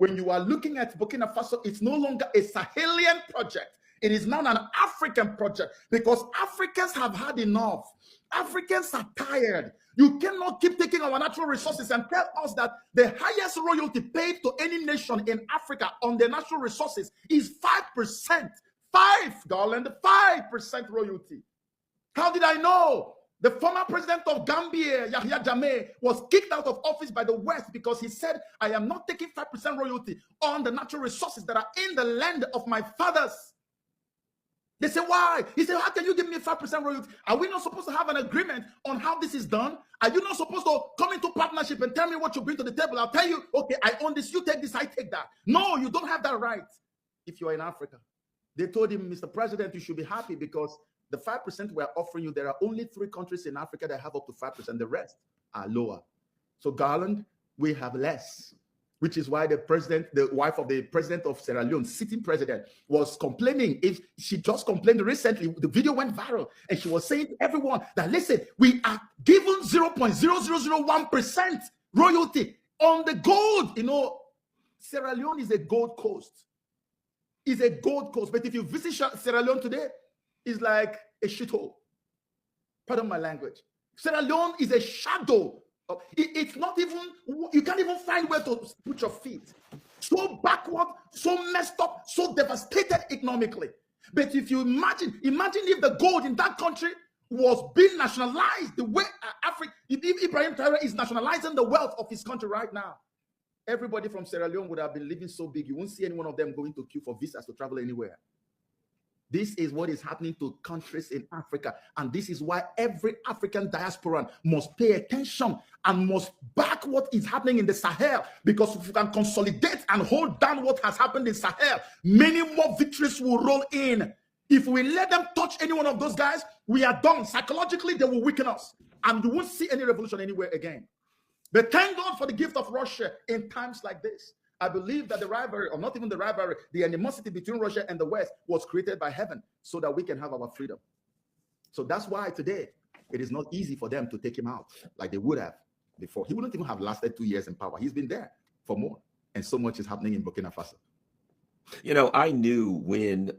when you are looking at Burkina Faso, it's no longer a Sahelian project. It is now an African project because Africans have had enough. Africans are tired. You cannot keep taking our natural resources and tell us that the highest royalty paid to any nation in Africa on their natural resources is 5%. 5, Garland, 5% royalty. How did I know? The former president of Gambia, Yahya Jammeh, was kicked out of office by the West because he said, I am not taking 5% royalty on the natural resources that are in the land of my fathers. They say, why? He said, how can you give me 5% royalty? Are we not supposed to have an agreement on how this is done? Are you not supposed to come into partnership and tell me what you bring to the table? I'll tell you, okay, I own this, you take this, I take that. No, you don't have that right if you are in Africa. They told him, Mr. President, you should be happy because the 5% we're offering you, there are only 3 countries in Africa that have up to 5%. The rest are lower. So Garland, we have less, which is why the wife of the president of Sierra Leone, sitting president, was complaining. She just complained recently. The video went viral, and she was saying to everyone that, listen, we are given 0.0001% royalty on the gold. You know, Sierra Leone is a gold coast. It's a gold coast. But if you visit Sierra Leone today, it's like a shithole. Pardon my language. Sierra Leone is a shadow. It's not even, you can't even find where to put your feet. So backward, so messed up, so devastated economically. But if you imagine if the gold in that country was being nationalized the way Ibrahim Traore is nationalizing the wealth of his country right now, everybody from Sierra Leone would have been living so big, you won't see any one of them going to queue for visas to travel anywhere. This is what is happening to countries in Africa. And this is why every African diasporan must pay attention and must back what is happening in the Sahel. Because if we can consolidate and hold down what has happened in Sahel, many more victories will roll in. If we let them touch any one of those guys, we are done. Psychologically, they will weaken us. And you won't see any revolution anywhere again. But thank God for the gift of Russia in times like this. I believe that the rivalry, or not even the rivalry, the animosity between Russia and the West was created by heaven so that we can have our freedom. So that's why today it is not easy for them to take him out like they would have before. He wouldn't even have lasted 2 years in power. He's been there for more. And so much is happening in Burkina Faso. You know, I knew when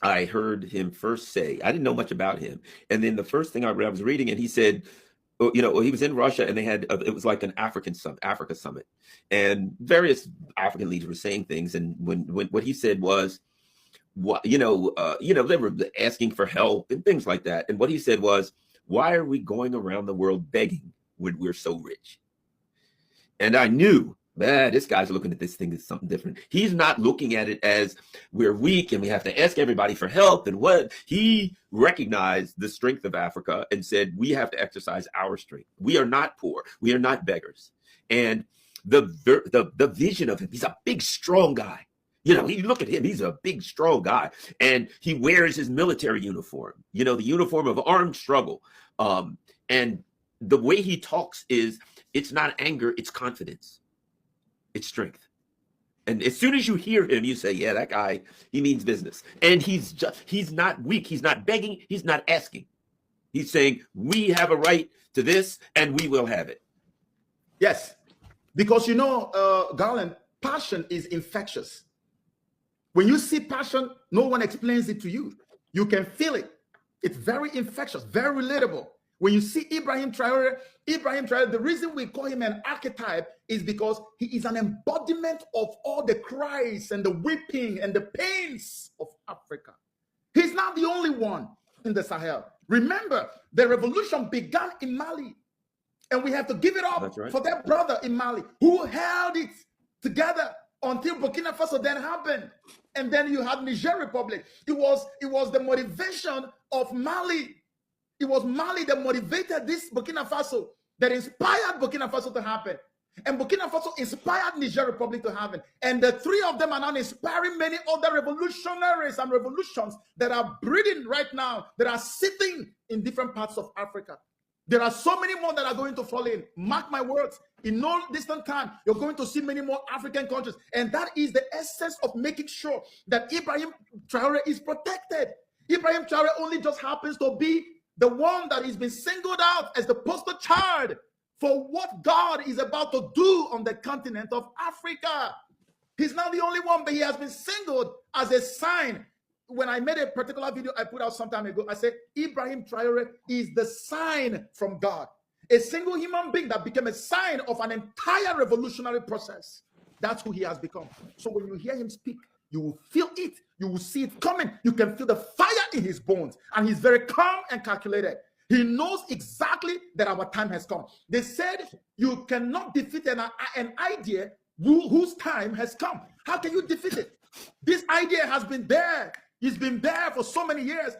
I heard him first say, I didn't know much about him. And then the first thing I read, I was reading, and he said, you know, he was in Russia, and they had it was like an Africa summit, and various African leaders were saying things. And when what he said was, what they were asking for help and things like that. And what he said was, why are we going around the world begging when we're so rich? And I knew, man, this guy's looking at this thing as something different. He's not looking at it as we're weak and we have to ask everybody for help. And what he recognized the strength of Africa and said, we have to exercise our strength. We are not poor. We are not beggars. And the vision of him, he's a big, strong guy. You know, you look at him, he's a big, strong guy. And he wears his military uniform, you know, the uniform of armed struggle. And the way he talks it's not anger, it's confidence. It's strength. And as soon as you hear him, you say, yeah, that guy, he means business. And he's not weak. He's not begging. He's not asking. He's saying, we have a right to this and we will have it. Yes. Because, you know, Garland, passion is infectious. When you see passion, no one explains it to you. You can feel it. It's very infectious, very relatable. When you see Ibrahim Traore, the reason we call him an archetype is because he is an embodiment of all the cries and the weeping and the pains of Africa. He's not the only one in the Sahel. Remember, the revolution began in Mali, and we have to give it up for that brother in Mali who held it together until Burkina Faso then happened. And then you had Niger Republic. It was the motivation of Mali. It was Mali that motivated this Burkina Faso, that inspired Burkina Faso to happen. And Burkina Faso inspired Niger Republic to happen. And the three of them are now inspiring many other revolutionaries and revolutions that are breeding right now, that are sitting in different parts of Africa. There are so many more that are going to fall in. Mark my words. In no distant time, you're going to see many more African countries. And that is the essence of making sure that Ibrahim Traore is protected. Ibrahim Traore only just happens to be the one that has been singled out as the poster child for what God is about to do on the continent of Africa. He's not the only one, but he has been singled as a sign. When I made a particular video I put out some time ago, I said Ibrahim Traore is the sign from God. A single human being that became a sign of an entire revolutionary process. That's who he has become. So when you hear him speak, you will feel it. You will see it coming. You can feel the fire in his bones. And he's very calm and calculated. He knows exactly that our time has come. They said you cannot defeat an idea whose time has come. How can you defeat it? This idea has been there. It's been there for so many years.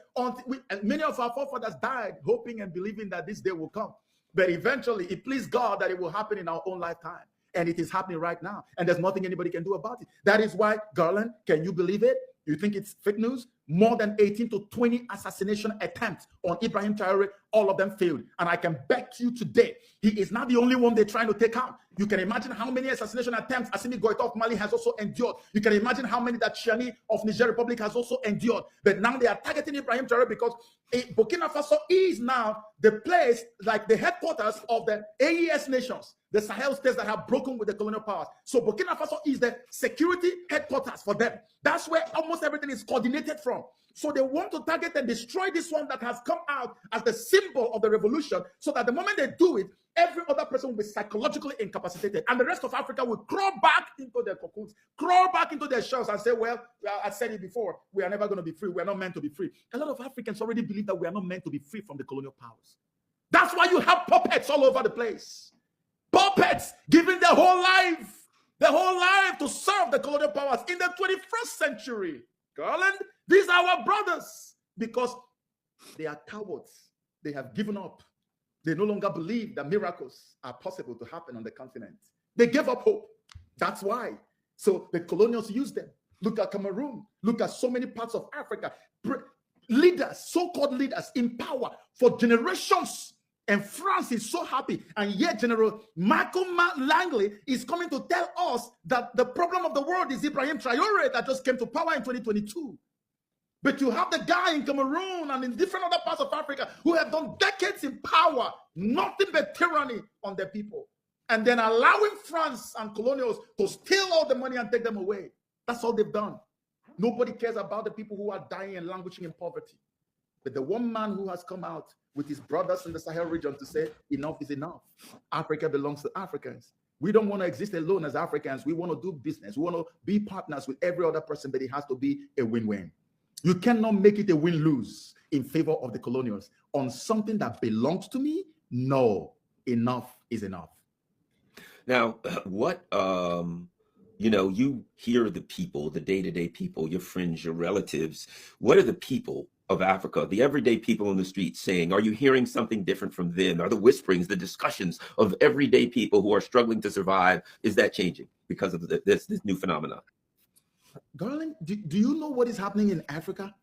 Many of our forefathers died hoping and believing that this day will come. But eventually, it pleased God that it will happen in our own lifetime. And it is happening right now. And there's nothing anybody can do about it. That is why, Garland, can you believe it? You think it's fake news? More than 18 to 20 assassination attempts on Ibrahim Traore, all of them failed. And I can bet you today, he is not the only one they're trying to take out. You can imagine how many assassination attempts Assimi Goïta of Mali has also endured. You can imagine how many that Chiani of Niger Republic has also endured. But now they are targeting Ibrahim Traore because Burkina Faso is now the place, like the headquarters of the AES nations, the Sahel states that have broken with the colonial powers. So Burkina Faso is the security headquarters for them. That's where almost everything is coordinated from. So they want to target and destroy this one that has come out as the symbol of the revolution, so that the moment they do it, every other person will be psychologically incapacitated. And the rest of Africa will crawl back into their cocoons, crawl back into their shells and say, well, I said it before, we are never going to be free. We are not meant to be free. A lot of Africans already believe that we are not meant to be free from the colonial powers. That's why you have puppets all over the place. Puppets giving their whole life to serve the colonial powers in the 21st century. Garland, these are our brothers because they are cowards. They have given up. They no longer believe that miracles are possible to happen on the continent. They gave up hope. That's why. So the colonials used them. Look at Cameroon. Look at so many parts of Africa. Leaders, so-called leaders in power for generations. And France is so happy. And yet General Michael Langley is coming to tell us that the problem of the world is Ibrahim Traore that just came to power in 2022. But you have the guy in Cameroon and in different other parts of Africa who have done decades in power, nothing but tyranny on their people. And then allowing France and colonials to steal all the money and take them away. That's all they've done. Nobody cares about the people who are dying and languishing in poverty. But the one man who has come out with his brothers in the Sahel region to say, enough is enough. Africa belongs to Africans. We don't want to exist alone as Africans. We want to do business. We want to be partners with every other person, but it has to be a win-win. You cannot make it a win-lose in favor of the colonials on something that belongs to me. No, enough is enough. Now, what, you hear the people, the day-to-day people, your friends, your relatives. What are the people of Africa, the everyday people in the streets saying? Are you hearing something different from them? Are the whisperings, the discussions of everyday people who are struggling to survive, is that changing because of this new phenomenon? Garland, do you know what is happening in Africa?